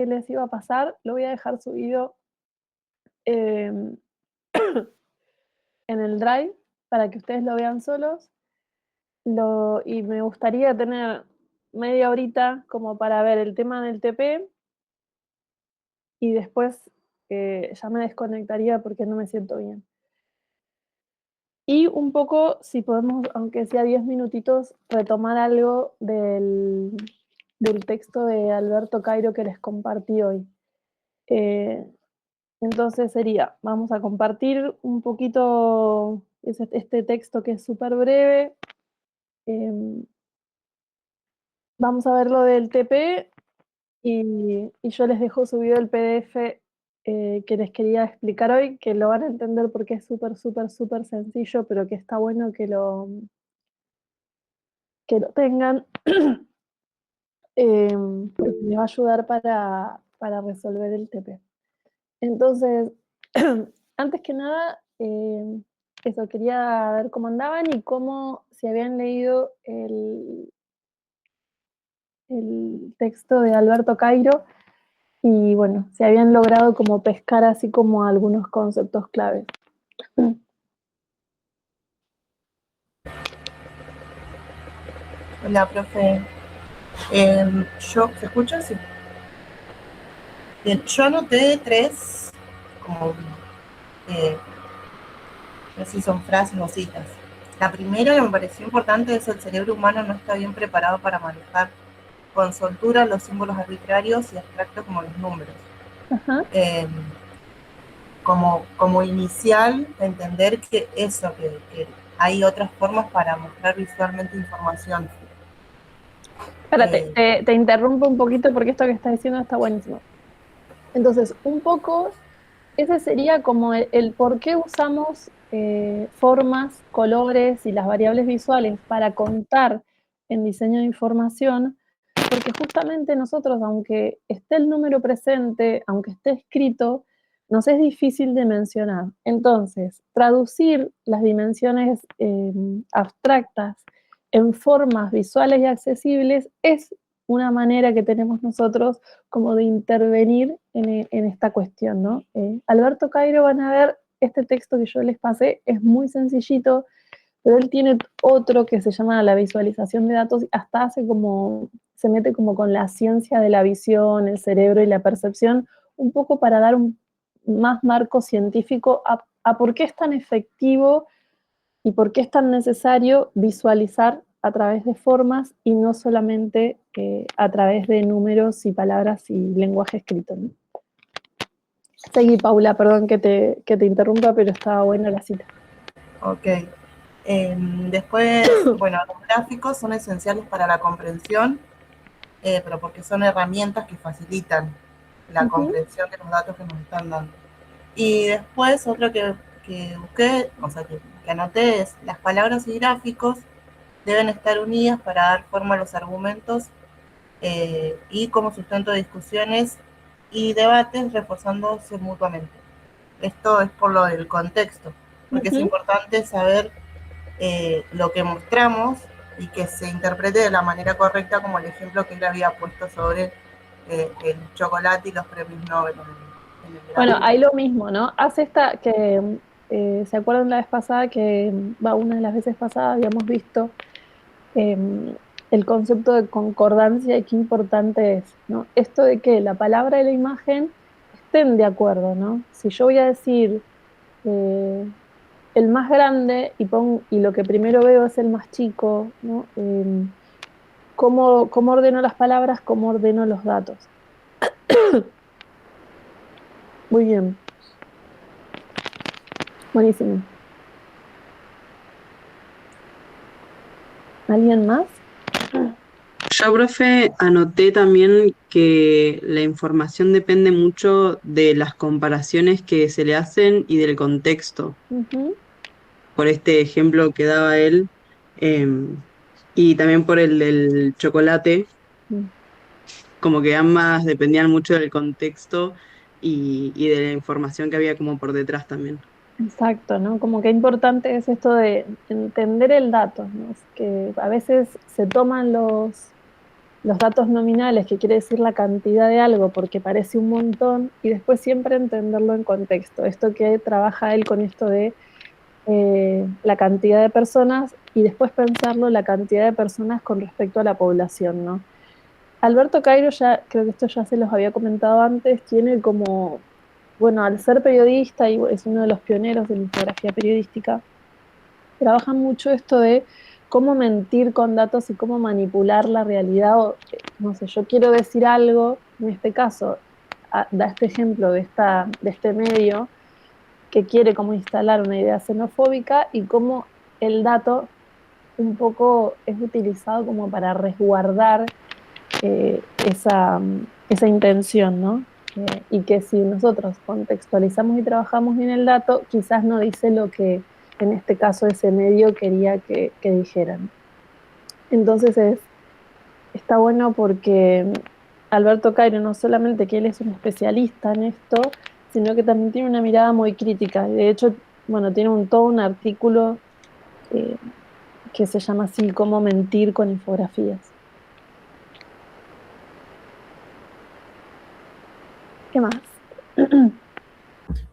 que les iba a pasar, lo voy a dejar subido em, en el Drive para que ustedes lo vean solos. Y me gustaría tener media horita como para ver el tema del TP y después ya me desconectaría porque no me siento bien. Y un poco, si podemos, aunque sea 10 minutitos, retomar algo del texto de Alberto Cairo que les compartí hoy. Eh, entonces sería, vamos a compartir un poquito este texto que es súper breve. Vamos a ver lo del TP y yo les dejo subido el PDF que les quería explicar hoy, que lo van a entender porque es súper, súper, súper sencillo, pero que está bueno que lo tengan, porque les va a ayudar para resolver el TP. Entonces, antes que nada, eso, quería ver cómo andaban y cómo si habían leído el texto de Alberto Cairo y bueno, si habían logrado como pescar así como algunos conceptos claves. Hola, profe. ¿Se escucha? Sí. Bien, yo anoté tres, como, eh, no sé si son frases o citas. La primera que me pareció importante es: el cerebro humano no está bien preparado para manejar con soltura los símbolos arbitrarios y abstractos como los números. Ajá. Eh, como inicial, entender que hay otras formas para mostrar visualmente información. Espérate, Eh, te interrumpo un poquito porque esto que estás diciendo está buenísimo. Entonces, un poco, ese sería como el por qué usamos formas, colores y las variables visuales para contar en diseño de información, porque justamente nosotros, aunque esté el número presente, aunque esté escrito, nos es difícil de mencionar. Entonces, traducir las dimensiones abstractas en formas visuales y accesibles es una manera que tenemos nosotros como de intervenir en esta cuestión, ¿no? Alberto Cairo, van a ver, este texto que yo les pasé es muy sencillito, pero él tiene otro que se llama la visualización de datos, hasta hace como, se mete como con la ciencia de la visión, el cerebro y la percepción, un poco para dar un más marco científico a por qué es tan efectivo y por qué es tan necesario visualizar a través de formas y no solamente a través de números y palabras y lenguaje escrito, ¿no? Seguí, Paula, perdón que te interrumpa, pero estaba buena la cita. ok. Después, bueno, los gráficos son esenciales para la comprensión, pero porque son herramientas que facilitan la comprensión de los datos que nos están dando. Y después, otro que busqué, o sea, que anoté es: las palabras y gráficos deben estar unidas para dar forma a los argumentos y como sustento de discusiones y debates, reforzándose mutuamente. Esto es por lo del contexto, porque es importante saber lo que mostramos y que se interprete de la manera correcta, como el ejemplo que él había puesto sobre el chocolate y los premios Nobel en el Bueno, gráfico. hay lo mismo, ¿no? Hace esta que, ¿se acuerdan la vez pasada que, una de las veces pasadas habíamos visto el concepto de concordancia y qué importante es, ¿no? Esto de que la palabra y la imagen estén de acuerdo, ¿no? Si yo voy a decir el más grande y lo que primero veo es el más chico, ¿no? ¿Cómo ordeno las palabras? ¿Cómo ordeno los datos? Muy bien, buenísimo. ¿Alguien más? Yo, profe, anoté también que la información depende mucho de las comparaciones que se le hacen y del contexto, Ujú. por este ejemplo que daba él, eh, y también por el del chocolate, Mm. como que ambas dependían mucho del contexto y de la información que había como por detrás también. Exacto, ¿no? Como qué importante es esto de entender el dato, ¿no? Es que a veces se toman los datos nominales, que quiere decir la cantidad de algo porque parece un montón, y después siempre entenderlo en contexto. Esto que trabaja él con esto de la cantidad de personas y después pensarlo la cantidad de personas con respecto a la población, ¿no? Alberto Cairo, ya creo que esto ya se los había comentado antes, tiene como, bueno, al ser periodista y es uno de los pioneros de la infografía periodística, trabaja mucho esto de cómo mentir con datos y cómo manipular la realidad. O, no sé, yo quiero decir algo, en este caso, da este ejemplo de este medio que quiere como instalar una idea xenofóbica y cómo el dato un poco es utilizado como para resguardar esa intención, ¿no? Y que si nosotros contextualizamos y trabajamos bien el dato, quizás no dice lo que en este caso ese medio quería que dijeran. Entonces está bueno porque Alberto Cairo no solamente que él es un especialista en esto, sino que también tiene una mirada muy crítica. De hecho, bueno, tiene todo un artículo eh, que se llama así, Cómo mentir con infografías. ¿Qué más?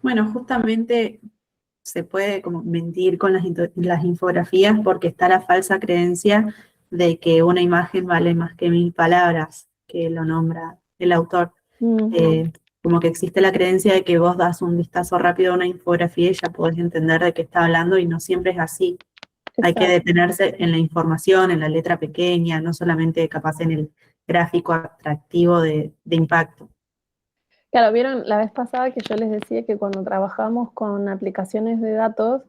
Bueno, justamente se puede como mentir con las infografías porque está la falsa creencia de que una imagen vale más que 1000 palabras, que lo nombra el autor. Como que existe la creencia de que vos das un vistazo rápido a una infografía y ya podés entender de qué está hablando, y no siempre es así. Hay que Exacto. detenerse en la información, en la letra pequeña, no solamente capaz en el gráfico atractivo de impacto. Claro, vieron la vez pasada que yo les decía que cuando trabajamos con aplicaciones de datos,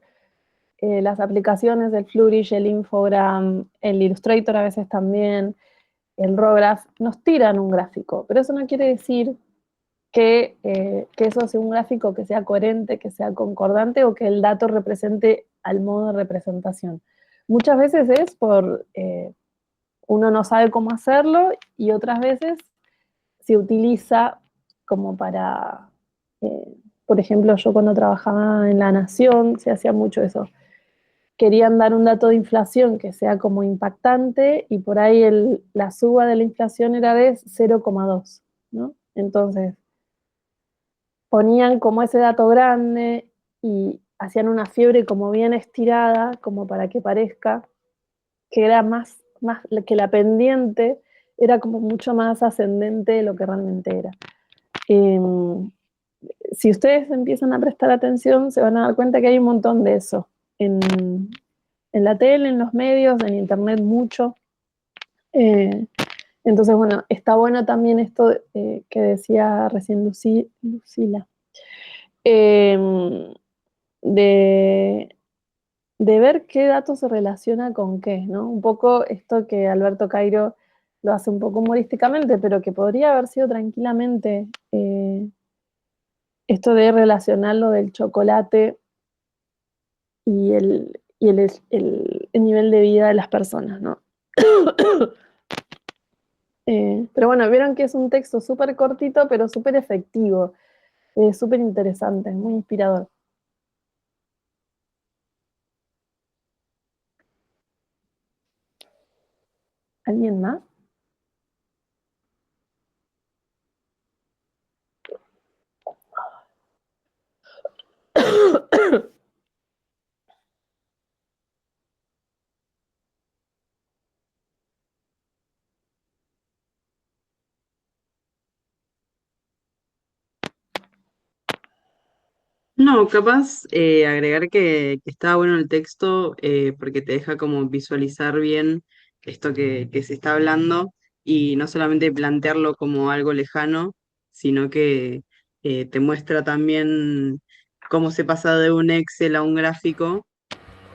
las aplicaciones del Flourish, el Infogram, el Illustrator a veces también, el RoGraph, nos tiran un gráfico, pero eso no quiere decir que eso sea un gráfico que sea coherente, que sea concordante o que el dato represente al modo de representación. Muchas veces es por uno no sabe cómo hacerlo y otras veces se utiliza como para, eh, por ejemplo, yo cuando trabajaba en La Nación se hacía mucho eso. Querían dar un dato de inflación que sea como impactante y por ahí la suba de la inflación era de 0,2, ¿no? Entonces, ponían como ese dato grande y hacían una fiebre como bien estirada, como para que parezca que era más que la pendiente era como mucho más ascendente de lo que realmente era. Eh, si ustedes empiezan a prestar atención, se van a dar cuenta que hay un montón de eso. En, en la tele, en los medios, en internet mucho. Eh, entonces, bueno, está bueno también esto que decía recién Lucila, eh, de, de ver qué dato se relaciona con qué, ¿no? Un poco esto que Alberto Cairo lo hace un poco humorísticamente, pero que podría haber sido tranquilamente esto de relacionarlo del chocolate y el nivel de vida de las personas, ¿no? Pero bueno, vieron que es un texto súper cortito, pero súper efectivo, súper interesante, muy inspirador. ¿Alguien más? No, capaz agregar que está bueno el texto porque te deja como visualizar bien esto que se está hablando y no solamente plantearlo como algo lejano, sino que te muestra también cómo se pasa de un Excel a un gráfico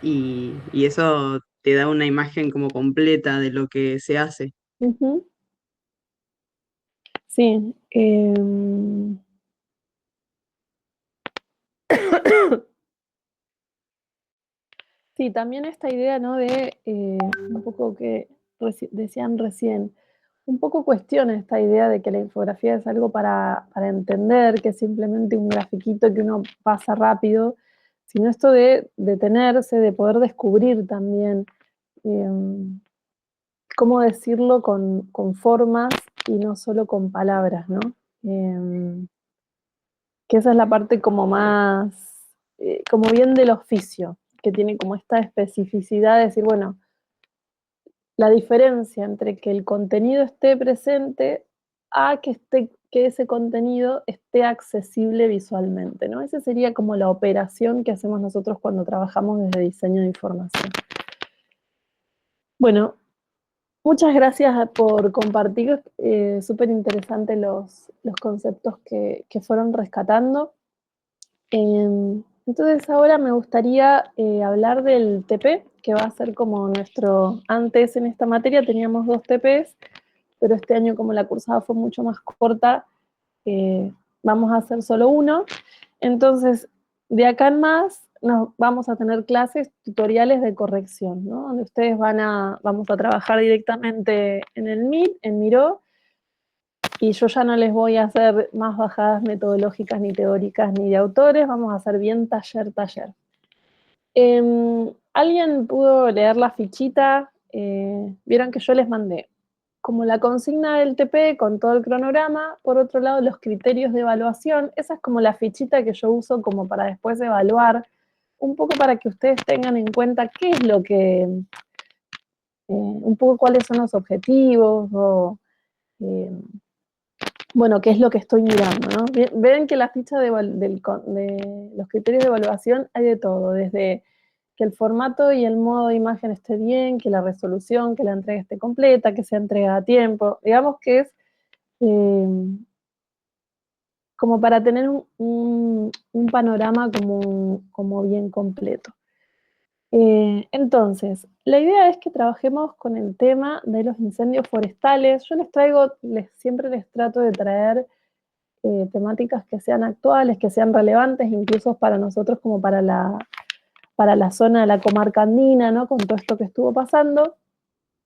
y eso te da una imagen como completa de lo que se hace. Ujú. Sí. Sí, también esta idea, ¿no? De un poco que decían recién, un poco cuestiona esta idea de que la infografía es algo para entender, que es simplemente un grafiquito que uno pasa rápido, sino esto de detenerse, de poder descubrir también eh, cómo decirlo con formas y no solo con palabras, ¿no? Que esa es la parte como más, como bien del oficio, que tiene como esta especificidad de decir, bueno, la diferencia entre que el contenido esté presente a que ese contenido esté accesible visualmente, ¿no? Esa sería como la operación que hacemos nosotros cuando trabajamos desde diseño de información. Bueno, muchas gracias por compartir, súper interesantes los conceptos que fueron rescatando. Entonces ahora me gustaría hablar del TP, que va a ser como nuestro, antes en esta materia teníamos 2 TPs, pero este año como la cursada fue mucho más corta, vamos a hacer solo uno. Entonces, de acá en más, vamos a tener clases tutoriales de corrección, ¿no? Donde ustedes vamos a trabajar directamente en el Meet, en Miro, y yo ya no les voy a hacer más bajadas metodológicas ni teóricas ni de autores, vamos a hacer bien taller. ¿Alguien pudo leer la fichita? Vieron que yo les mandé como la consigna del TP con todo el cronograma, por otro lado los criterios de evaluación, esa es como la fichita que yo uso como para después evaluar, un poco para que ustedes tengan en cuenta qué es lo que, un poco cuáles son los objetivos o, bueno, qué es lo que estoy mirando, ¿no? Ven que la ficha de los criterios de evaluación hay de todo, desde que el formato y el modo de imagen esté bien, que la resolución, que la entrega esté completa, que sea entrega a tiempo. Digamos que es eh, como para tener un panorama como bien completo. Entonces, la idea es que trabajemos con el tema de los incendios forestales. Yo siempre les trato de traer temáticas que sean actuales, que sean relevantes, incluso para nosotros como para la zona de la comarca andina, ¿no? Con todo esto que estuvo pasando.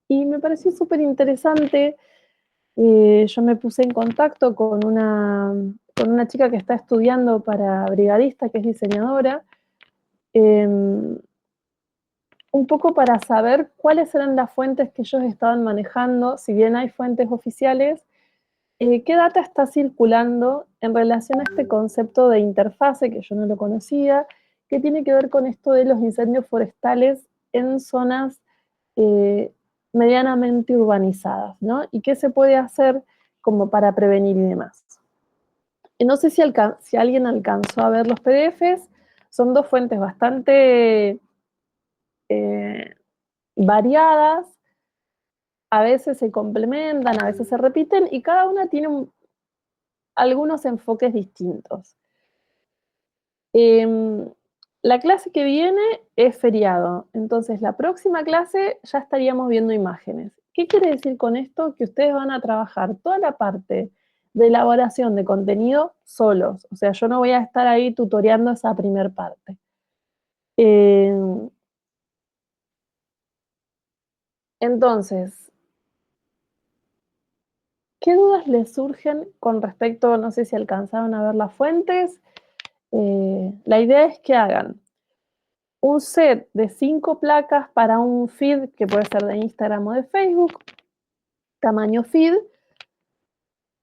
Y me pareció súper interesante. Yo me puse en contacto con una chica que está estudiando para brigadista, que es diseñadora, un poco para saber cuáles eran las fuentes que ellos estaban manejando, si bien hay fuentes oficiales, qué data está circulando en relación a este concepto de interfase, que yo no lo conocía, que tiene que ver con esto de los incendios forestales en zonas medianamente urbanizadas, ¿no? Y qué se puede hacer como para prevenir y demás. Y no sé si alguien alcanzó a ver los PDFs, son 2 fuentes bastante eh, variadas, a veces se complementan, a veces se repiten, y cada una tiene algunos enfoques distintos. La clase que viene es feriado, entonces la próxima clase ya estaríamos viendo imágenes. ¿Qué quiere decir con esto? Que ustedes van a trabajar toda la parte de elaboración de contenido solos, o sea, yo no voy a estar ahí tutoreando esa primer parte. Entonces, ¿qué dudas les surgen con respecto, no sé si alcanzaron a ver las fuentes? La idea es que hagan un set de 5 placas para un feed que puede ser de Instagram o de Facebook, tamaño feed,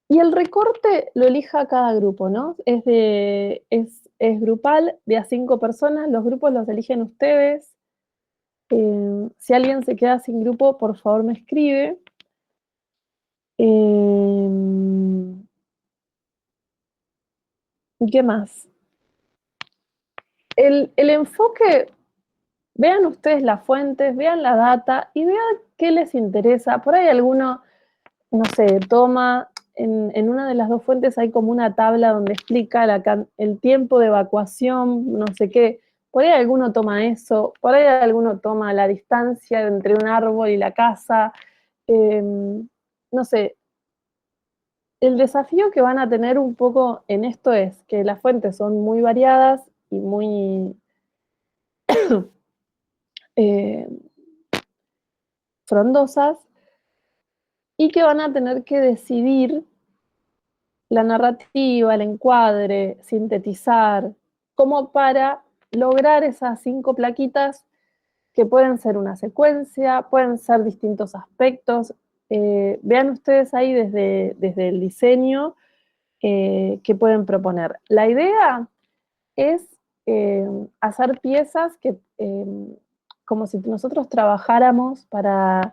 y el recorte lo elija cada grupo, ¿no? Es grupal, de a 5 personas, los grupos los eligen ustedes. Si alguien se queda sin grupo, por favor me escribe. ¿Y qué más? El enfoque, vean ustedes las fuentes, vean la data y vean qué les interesa. Por ahí alguno, no sé, toma, en una de las 2 fuentes hay como una tabla donde explica el tiempo de evacuación, no sé qué. Por ahí alguno toma eso, por ahí alguno toma la distancia entre un árbol y la casa. No sé, el desafío que van a tener un poco en esto es que las fuentes son muy variadas y muy eh, frondosas y que van a tener que decidir la narrativa, el encuadre, sintetizar, como para lograr esas 5 plaquitas que pueden ser una secuencia, pueden ser distintos aspectos. Vean ustedes ahí desde el diseño que pueden proponer. La idea es hacer piezas que, como si nosotros trabajáramos para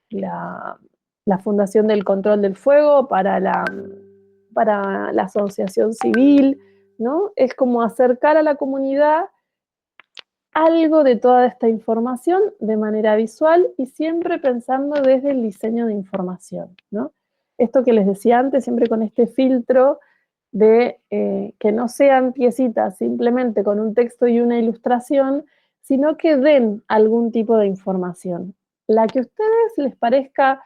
la, la Fundación del Control del Fuego, para la asociación civil, ¿no? Es como acercar a la comunidad algo de toda esta información de manera visual y siempre pensando desde el diseño de información, ¿no? Esto que les decía antes, siempre con este filtro de que no sean piecitas simplemente con un texto y una ilustración, sino que den algún tipo de información. La que a ustedes les parezca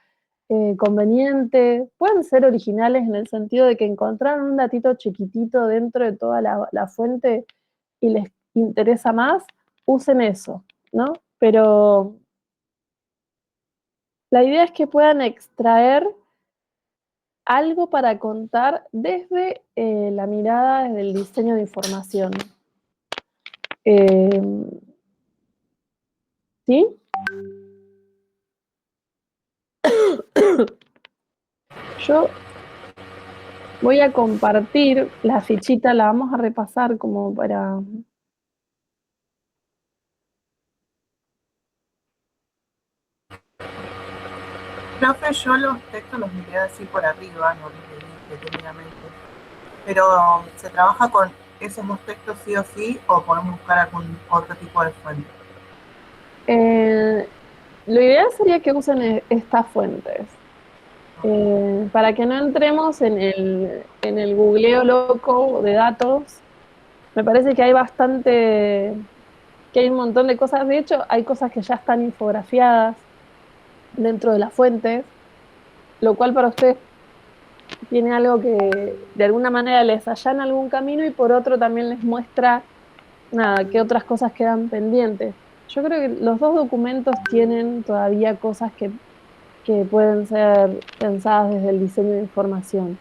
conveniente, pueden ser originales en el sentido de que encontraron un datito chiquitito dentro de toda la fuente y les interesa más, usen eso, ¿no? Pero la idea es que puedan extraer algo para contar desde la mirada, desde el diseño de información. Eh, ¿Sí? Yo voy a compartir la fichita, la vamos a repasar como para... Profe, yo los textos los miré así por arriba, no los leí detenidamente. Pero ¿se trabaja con esos dos textos sí o sí o podemos buscar algún otro tipo de fuente? Lo ideal sería que usen estas fuentes. Para que no entremos en el googleo loco de datos, me parece que hay que hay un montón de cosas. De hecho, hay cosas que ya están infografiadas dentro de las fuentes, lo cual para ustedes tiene algo que de alguna manera les allana algún camino y por otro también les muestra nada, qué otras cosas quedan pendientes. Yo creo que los dos documentos tienen todavía cosas que pueden ser pensadas desde el diseño de información.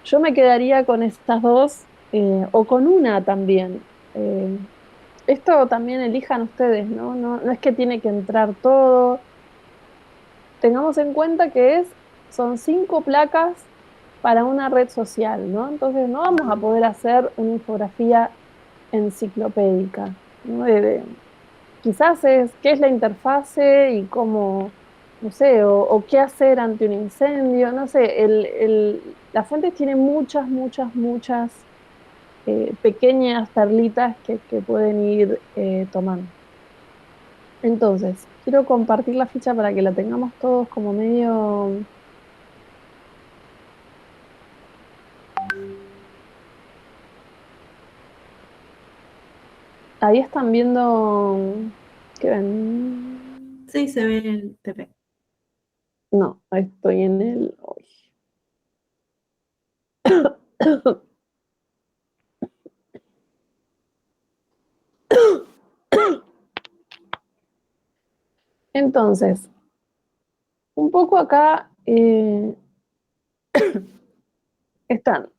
Yo me quedaría con estas dos o con una también. Esto también elijan ustedes, ¿no? No es que tiene que entrar todo. Tengamos en cuenta que son 5 placas para una red social, ¿no? Entonces no vamos a poder hacer una infografía enciclopédica, ¿no? Quizás es qué es la interfase y cómo, no sé, o qué hacer ante un incendio, no sé, las fuentes tienen muchas pequeñas perlitas que pueden ir tomando. Entonces, quiero compartir la ficha para que la tengamos todos como medio... Ahí están viendo... ¿Qué ven? Sí, se ve en el TP. No, ahí estoy en el... uy. Entonces, un poco acá están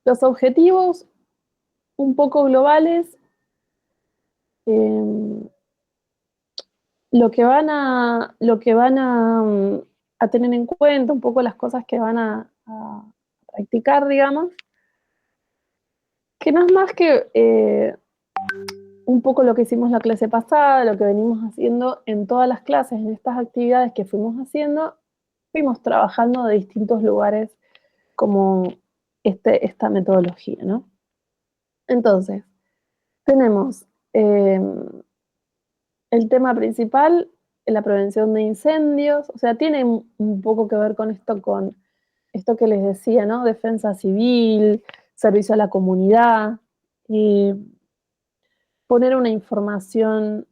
los objetivos un poco globales, eh, lo que van a tener en cuenta, un poco las cosas que van a practicar, digamos, que no es más que un poco lo que hicimos la clase pasada, lo que venimos haciendo en todas las clases, en estas actividades que fuimos haciendo, fuimos trabajando de distintos lugares como esta metodología, ¿no? Entonces, tenemos el tema principal, la prevención de incendios, o sea, tiene un poco que ver con esto que les decía, ¿no? Defensa civil, servicio a la comunidad, y poner una información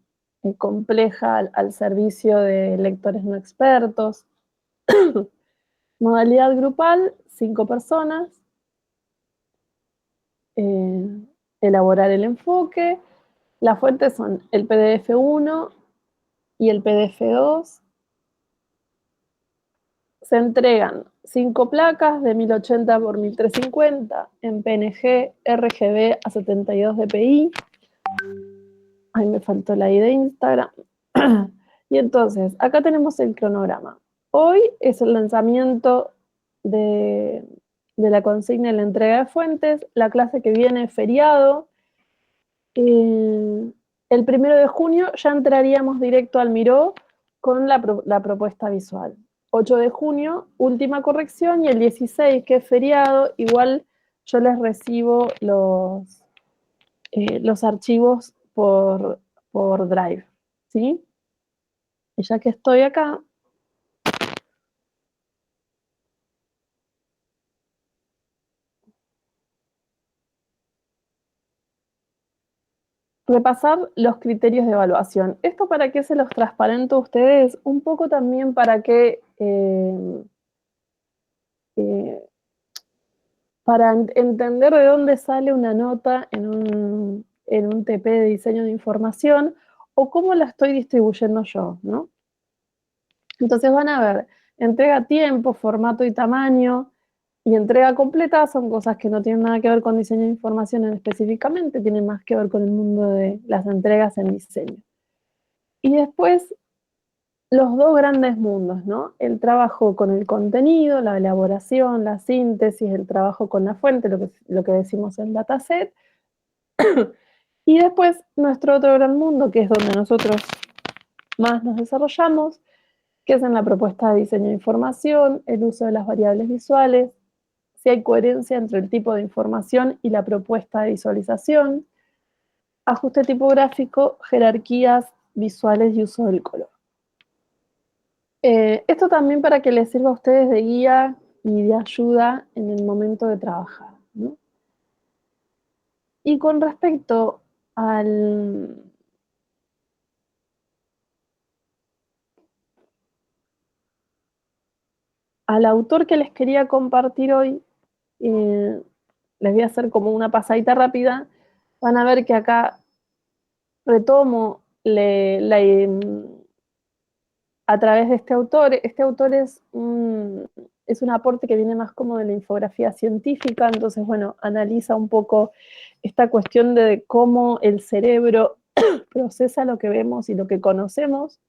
compleja al servicio de lectores no expertos. Modalidad grupal, 5 personas. Eh, elaborar el enfoque. Las fuentes son el PDF 1 y el PDF 2. se entregan 5 placas de 1080 por 1350 en PNG RGB a 72 dpi. Ahí me faltó la ID de Instagram. Y entonces, acá tenemos el cronograma. Hoy es el lanzamiento de la consigna y la entrega de fuentes. La clase que viene es feriado. El 1 de junio ya entraríamos directo al Miró con la propuesta visual. 8 de junio, última corrección, y el 16, que es feriado, igual yo les recibo los archivos por Drive, ¿sí? Y ya que estoy acá, repasar los criterios de evaluación. ¿Esto para qué se los transparento a ustedes? Un poco también para que para entender de dónde sale una nota en un TP de diseño de información o cómo la estoy distribuyendo yo, ¿no? Entonces van a ver, entrega a tiempo, formato y tamaño, y entrega completa son cosas que no tienen nada que ver con diseño de información específicamente, tienen más que ver con el mundo de las entregas en diseño. Y después, los dos grandes mundos, ¿no? El trabajo con el contenido, la elaboración, la síntesis, el trabajo con la fuente, lo que decimos en dataset. Y después, nuestro otro gran mundo, que es donde nosotros más nos desarrollamos, que es en la propuesta de diseño de información, el uso de las variables visuales, si hay coherencia entre el tipo de información y la propuesta de visualización, ajuste tipográfico, jerarquías visuales y uso del color. Esto también para que les sirva a ustedes de guía y de ayuda en el momento de trabajar, ¿no? Y con respecto al autor que les quería compartir hoy, les voy a hacer como una pasadita rápida. Van a ver que acá retomo a través de este autor. Este autor es un aporte que viene más como de la infografía científica, entonces, bueno, analiza un poco esta cuestión de cómo el cerebro procesa lo que vemos y lo que conocemos.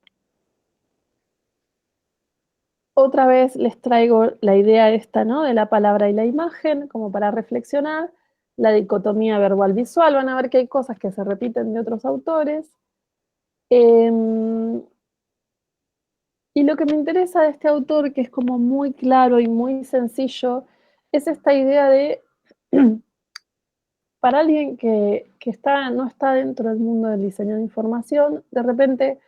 Otra vez les traigo la idea esta, ¿no? De la palabra y la imagen, como para reflexionar. La dicotomía verbal-visual, van a ver que hay cosas que se repiten de otros autores. Y lo que me interesa de este autor, que es como muy claro y muy sencillo, es esta idea de, para alguien que no está dentro del mundo del diseño de información, de repente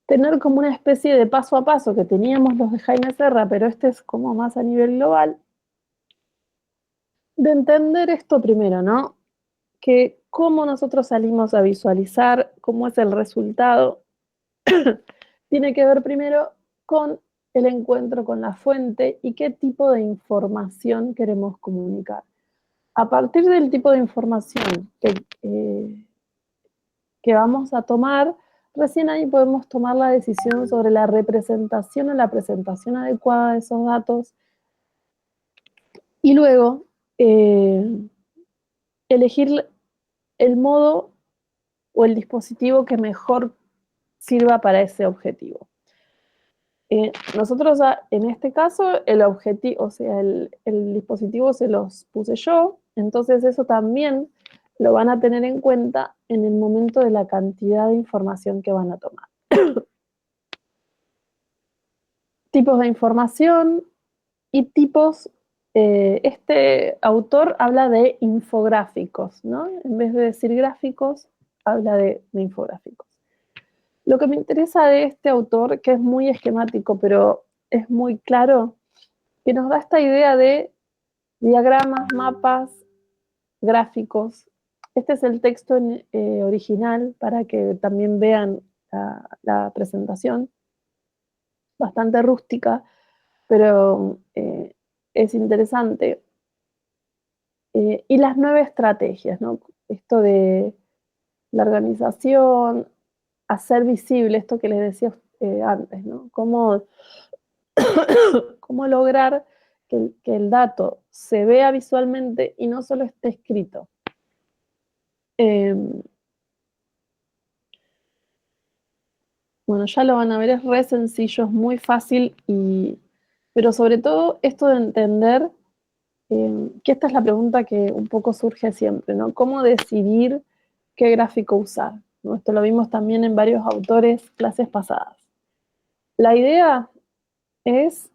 tener como una especie de paso a paso que teníamos los de Jaime Serra, pero este es como más a nivel global, de entender esto primero, ¿no? Que cómo nosotros salimos a visualizar, cómo es el resultado, tiene que ver primero con el encuentro con la fuente y qué tipo de información queremos comunicar. A partir del tipo de información que vamos a tomar, recién ahí podemos tomar la decisión sobre la representación o la presentación adecuada de esos datos y luego elegir el modo o el dispositivo que mejor sirva para ese objetivo. Nosotros en este caso el objetivo, o sea, el dispositivo se los puse yo, entonces eso también lo van a tener en cuenta en el momento de la cantidad de información que van a tomar. Tipos de información y tipos, este autor habla de infográficos, ¿no? En vez de decir gráficos, habla de infográficos. Lo que me interesa de este autor, que es muy esquemático, pero es muy claro, que nos da esta idea de diagramas, mapas, gráficos. Este es el texto original para que también vean la presentación, bastante rústica, pero es interesante. Y las 9 estrategias, ¿no? Esto de la organización, hacer visible esto que les decía antes, ¿no? Cómo lograr que el dato se vea visualmente y no solo esté escrito. Bueno, ya lo van a ver, es re sencillo, es muy fácil, pero sobre todo esto de entender que esta es la pregunta que un poco surge siempre, ¿no? ¿Cómo decidir qué gráfico usar? ¿No? Esto lo vimos también en varios autores clases pasadas. La idea es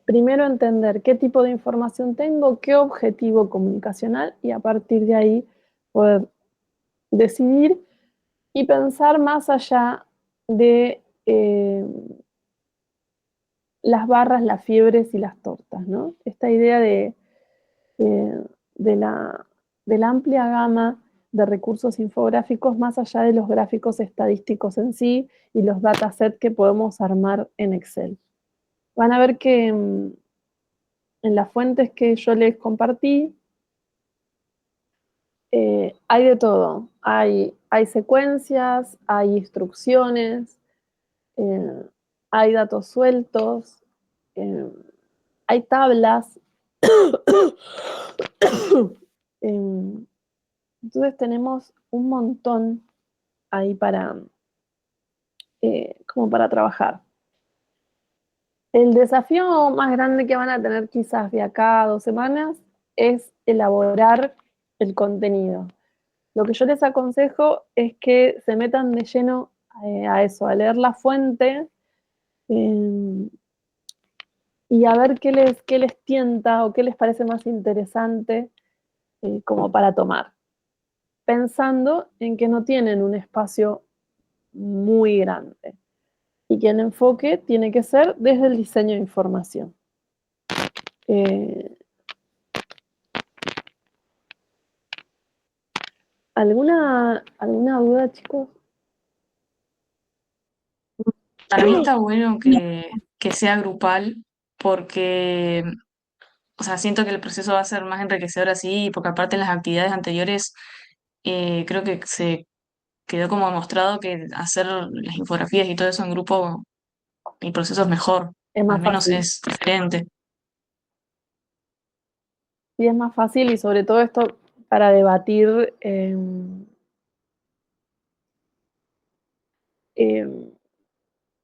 primero entender qué tipo de información tengo, qué objetivo comunicacional y a partir de ahí poder decidir y pensar más allá de las barras, las fiebres y las tortas, ¿no? Esta idea eh, de de la amplia gama de recursos infográficos más allá de los gráficos estadísticos en sí y los datasets que podemos armar en Excel. Van a ver que en las fuentes que yo les compartí hay de todo. Hay secuencias, hay instrucciones, eh, hay datos sueltos, eh, hay tablas. Entonces tenemos un montón ahí como para trabajar. El desafío más grande que van a tener quizás de acá a 2 semanas es elaborar el contenido. Lo que yo les aconsejo es que se metan de lleno a eso, a leer la fuente eh, y a ver qué les tienta o qué les parece más interesante como para tomar, pensando en que no tienen un espacio muy grande y que el enfoque tiene que ser desde el diseño de información. Eh, ¿Alguna duda, chicos? Para mí está bueno que sea grupal porque, o sea, siento que el proceso va a ser más enriquecedor así, porque aparte en las actividades anteriores creo que se quedó como demostrado que hacer las infografías y todo eso en grupo, el proceso es mejor, Es al más menos fácil. es diferente. Sí, es más fácil y sobre todo esto para debatir eh,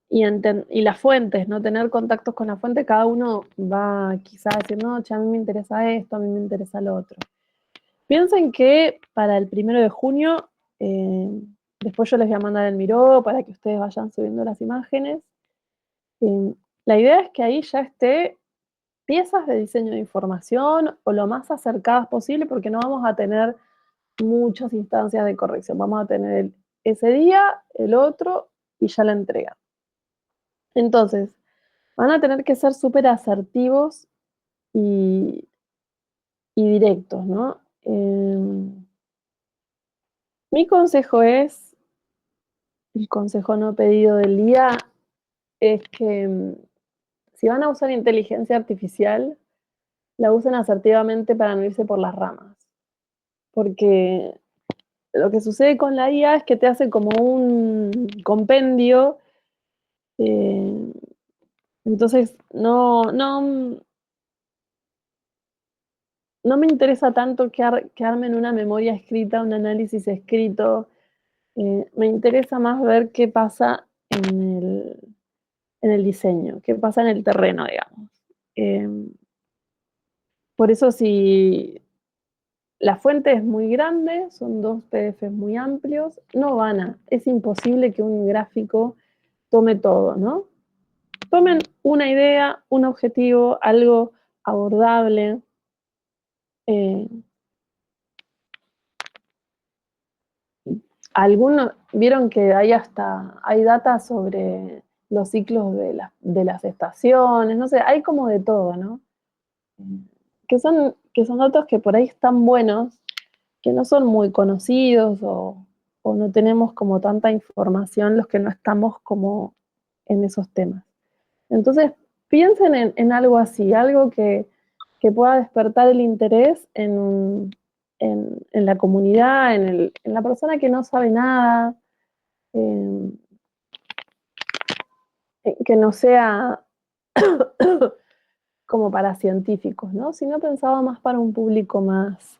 y las fuentes, ¿no? Tener contactos con la fuente, cada uno va quizás a decir, no, che, a mí me interesa esto, a mí me interesa lo otro. Piensen que para el 1 de junio, eh, después yo les voy a mandar el Miro para que ustedes vayan subiendo las imágenes. La idea es que ahí ya esté piezas de diseño de información o lo más acercadas posible porque no vamos a tener muchas instancias de corrección. Vamos a tener ese día, el otro y ya la entrega. Entonces, van a tener que ser súper asertivos y, y directos, ¿no? Mi consejo es, el consejo no pedido del día, es que si van a usar inteligencia artificial, la usen asertivamente para no irse por las ramas. Porque lo que sucede con la IA es que te hace como un compendio, eh, entonces no me interesa tanto que armen una memoria escrita, un análisis escrito. Me interesa más ver qué pasa en el diseño, qué pasa en el terreno, digamos. Eh, por eso si la fuente es muy grande, son 2 PDFs muy amplios, es imposible que un gráfico tome todo, ¿no? Tomen una idea, un objetivo, algo abordable. Eh, Algunos vieron que hay data sobre los ciclos de las estaciones, no sé, hay como de todo, ¿no? Que son datos que por ahí están buenos, que no son muy conocidos o no tenemos como tanta información los que no estamos como en esos temas. Entonces, piensen en algo así, algo que pueda despertar el interés en la comunidad, en la persona que no sabe nada. eh, que no sea como para científicos, ¿no? Sino pensaba más para un público más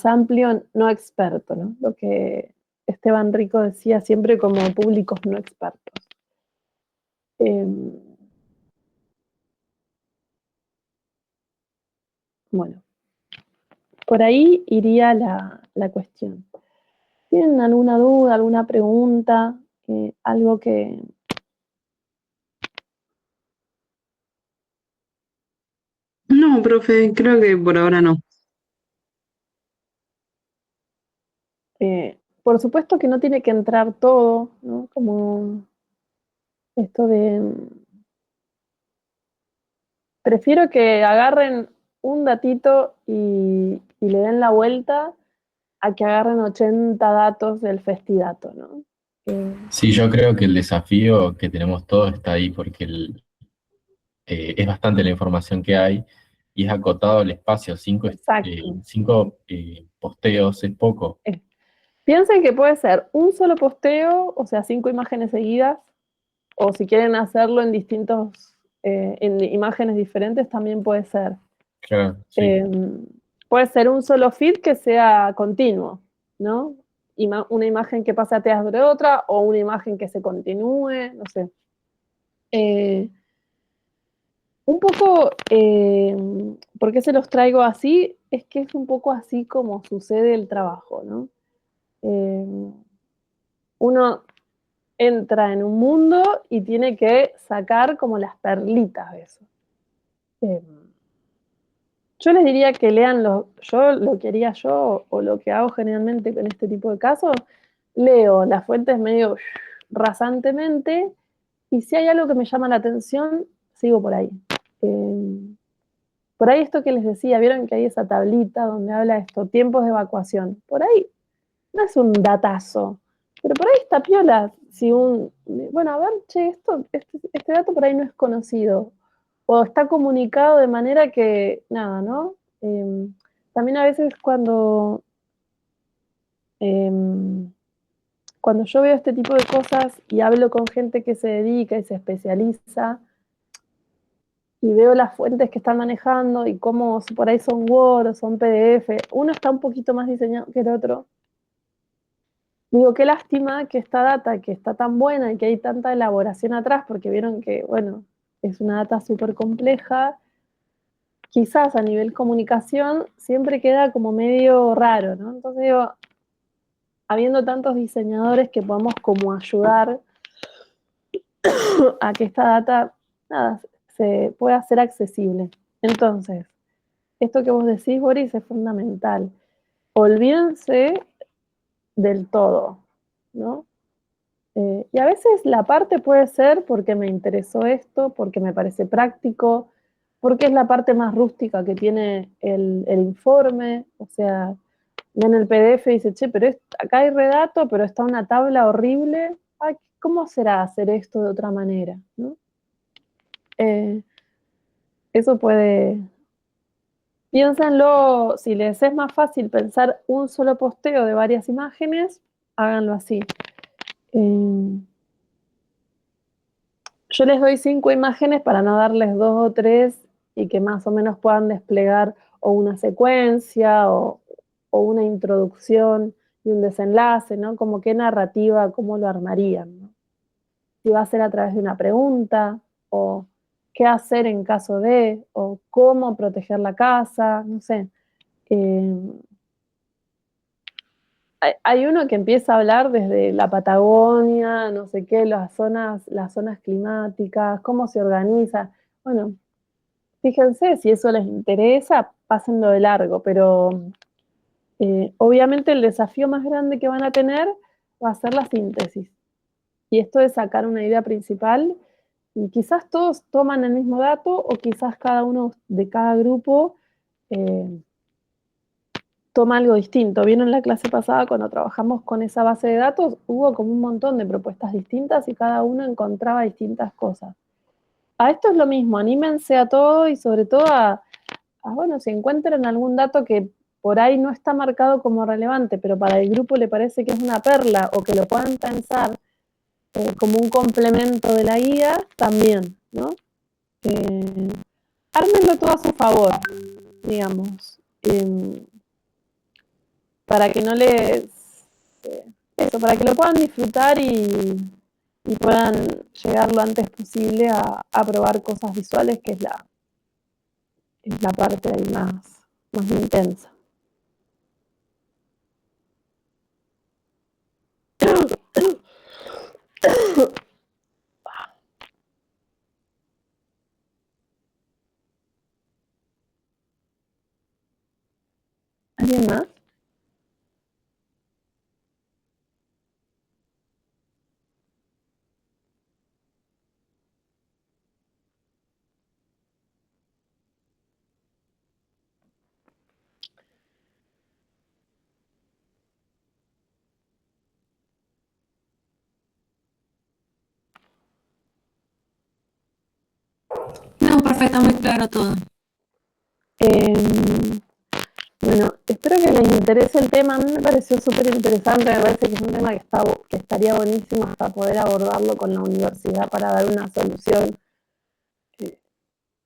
amplio, no experto, ¿no? Lo que Esteban Rico decía siempre como públicos no expertos. Bueno, por ahí iría la cuestión. ¿Tienen alguna duda, alguna pregunta? Algo que... No, profe, creo que por ahora no. por supuesto que no tiene que entrar todo, ¿no? Como esto de... Prefiero que agarren un datito y le den la vuelta a que agarren 80 datos del Festidato, ¿no? Sí, yo creo que el desafío que tenemos todos está ahí porque es bastante la información que hay y es acotado el espacio. Exacto. Cinco posteos es poco. Piensen que puede ser un solo posteo, o sea, 5 imágenes seguidas, o si quieren hacerlo en en imágenes diferentes, también puede ser. Claro, sí. Puede ser un solo feed que sea continuo, ¿no? Una imagen que pase atrás de otra, o una imagen que se continúe, no sé. Un poco, ¿por qué se los traigo así? Es que es un poco así como sucede el trabajo, ¿no? Uno entra en un mundo y tiene que sacar como las perlitas de eso. Yo les diría que lean lo que haría yo o lo que hago generalmente en este tipo de casos, leo las fuentes medio rasantemente y si hay algo que me llama la atención, sigo por ahí. Por ahí esto que les decía, vieron que hay esa tablita donde habla esto, tiempos de evacuación. Por ahí no es un datazo, pero por ahí está piola. Bueno, a ver, che, este dato por ahí no es conocido. O está comunicado de manera que, nada, ¿no? También a veces cuando yo veo este tipo de cosas y hablo con gente que se dedica y se especializa, y veo las fuentes que están manejando y cómo por ahí son Word o son PDF, uno está un poquito más diseñado que el otro. Digo, qué lástima que esta data, que está tan buena y que hay tanta elaboración atrás, porque vieron que, bueno, es una data súper compleja, quizás a nivel comunicación siempre queda como medio raro, ¿no? Entonces digo, habiendo tantos diseñadores que podemos como ayudar a que esta data, nada, se pueda hacer accesible. Entonces, esto que vos decís, Boris, es fundamental. Olvídense del todo, ¿no? Y a veces la parte puede ser porque me interesó esto, porque me parece práctico, porque es la parte más rústica que tiene el informe, o sea, ven el PDF y dice, che, pero acá hay redato, pero está una tabla horrible, ay, ¿cómo será hacer esto de otra manera? ¿No? Eso puede, piénsenlo, si les es más fácil pensar un solo posteo de varias imágenes, háganlo así. Yo les doy 5 imágenes para no darles 2 o 3 y que más o menos puedan desplegar o una secuencia o una introducción y un desenlace, ¿no? Como qué narrativa, cómo lo armarían, ¿no? Si va a ser a través de una pregunta o qué hacer en caso de, o cómo proteger la casa, no sé. Hay uno que empieza a hablar desde la Patagonia, no sé qué, las zonas climáticas, cómo se organiza. Bueno, fíjense, si eso les interesa, pásenlo de largo, pero obviamente el desafío más grande que van a tener va a ser la síntesis. Y esto es sacar una idea principal, y quizás todos toman el mismo dato, o quizás cada uno de cada grupo eh, toma algo distinto. Vieron la clase pasada cuando trabajamos con esa base de datos, hubo como un montón de propuestas distintas y cada uno encontraba distintas cosas. A esto es lo mismo, anímense a todo y sobre todo bueno, si encuentran algún dato que por ahí no está marcado como relevante, pero para el grupo le parece que es una perla o que lo puedan pensar como un complemento de la guía, también, ¿no? Ármenlo todo a su favor, digamos, para que no les... eso, para que lo puedan disfrutar y puedan llegar lo antes posible a probar cosas visuales, que es la parte ahí más intensa. ¿Alguien más? No, perfecto, muy claro todo. Bueno, espero que les interese el tema. A mí me pareció súper interesante, me parece que es un tema que estaría buenísimo hasta poder abordarlo con la universidad para dar una solución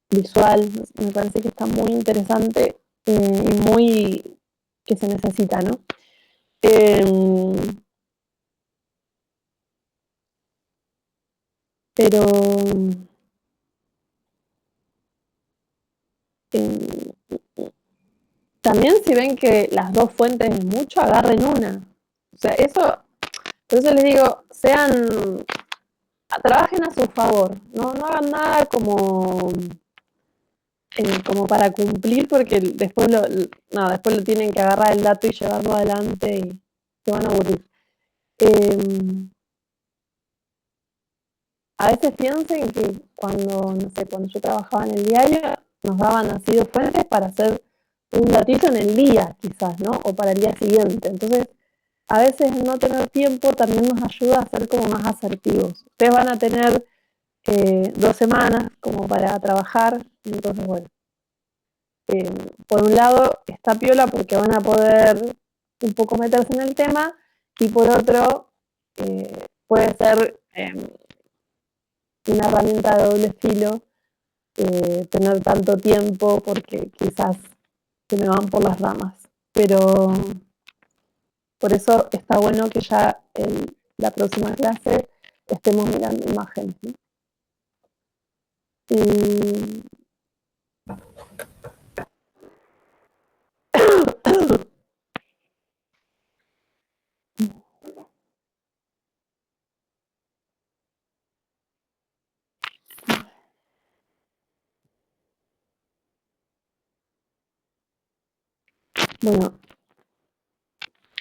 visual. Me parece que está muy interesante y muy que se necesita, ¿no? Pero también si ven que las dos fuentes es mucho, agarren una. O sea, por eso les digo, trabajen a su favor, no hagan nada como para cumplir, porque después después lo tienen que agarrar el dato y llevarlo adelante y se van a aburrir. A veces piensen que cuando yo trabajaba en el diario, nos daban así dos fuentes para hacer un datito en el día, quizás, ¿no? O para el día siguiente. Entonces, a veces no tener tiempo también nos ayuda a ser como más asertivos. Ustedes van a tener 2 semanas como para trabajar, entonces, bueno, por un lado está piola porque van a poder un poco meterse en el tema, y por otro puede ser una herramienta de doble filo tener tanto tiempo, porque quizás se me van por las ramas. Pero por eso está bueno que ya en la próxima clase estemos mirando imágenes, ¿no? Bueno,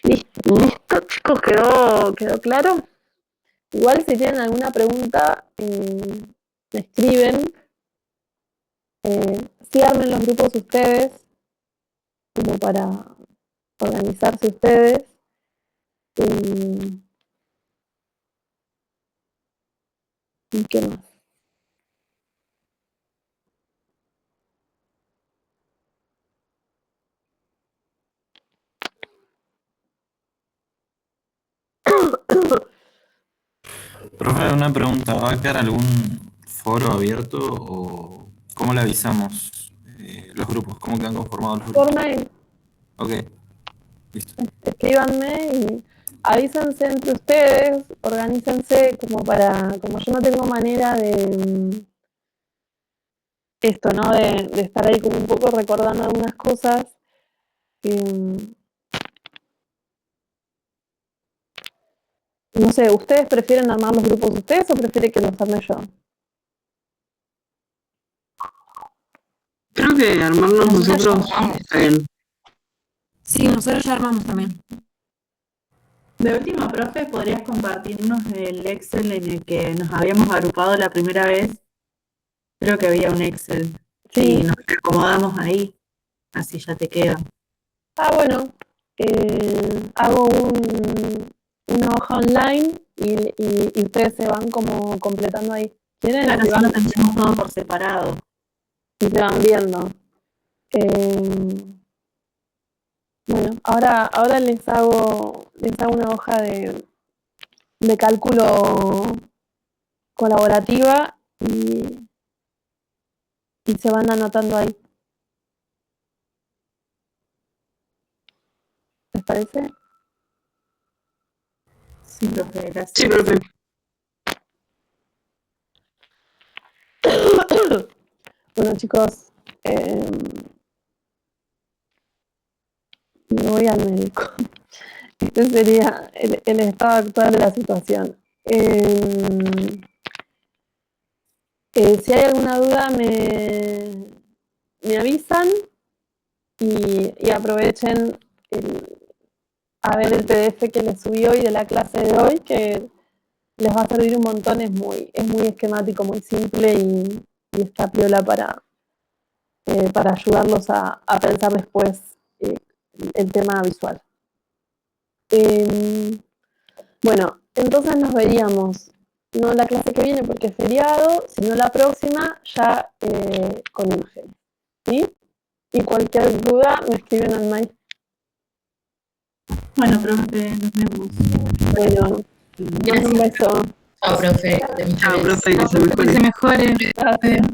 listo, chicos, quedó claro. Igual si tienen alguna pregunta, me escriben. Sí, armen los grupos ustedes, como para organizarse ustedes. ¿Y qué más? Profe, una pregunta, ¿va a quedar algún foro abierto o cómo le avisamos los grupos? ¿Cómo quedan conformados los grupos? Por mail, Ok, listo. escríbanme y avísense entre ustedes, organícense como yo no tengo manera de esto, ¿no? De estar ahí como un poco recordando algunas cosas. No sé, ¿ustedes prefieren armar los grupos ustedes o prefieren que los arme yo? Creo que armarnos Nosotros nosotros ya armamos. está bien. Sí, nosotros ya armamos también. De última, profe, ¿podrías compartirnos el Excel en el que nos habíamos agrupado la primera vez? Creo que había un Excel. Sí. Y nos acomodamos ahí. Así ya te queda. Bueno, hago una hoja online y ustedes se van como completando ahí. ¿Quieren? Claro, Y así lo tendríamos todo por separado. se van viendo. Bueno, ahora les hago una hoja de cálculo colaborativa y se van anotando ahí. ¿Les parece? Sí, profe, gracias. Sí, profe. Bueno, chicos, me voy al médico. Este sería el estado actual de la situación. Si hay alguna duda, me avisan y aprovechen a ver el PDF que les subí hoy de la clase de hoy, que les va a servir un montón. Es muy esquemático, muy simple y está piola para ayudarlos a pensar después el tema visual. Bueno, entonces nos veríamos, no la clase que viene porque es feriado, sino la próxima ya con imágenes. ¿Sí? Y cualquier duda me escriben al mail. Bueno, profe, nos vemos. Bueno, un beso. Chao, profe. Chao, profe, que se mejore. Que se mejore. Gracias.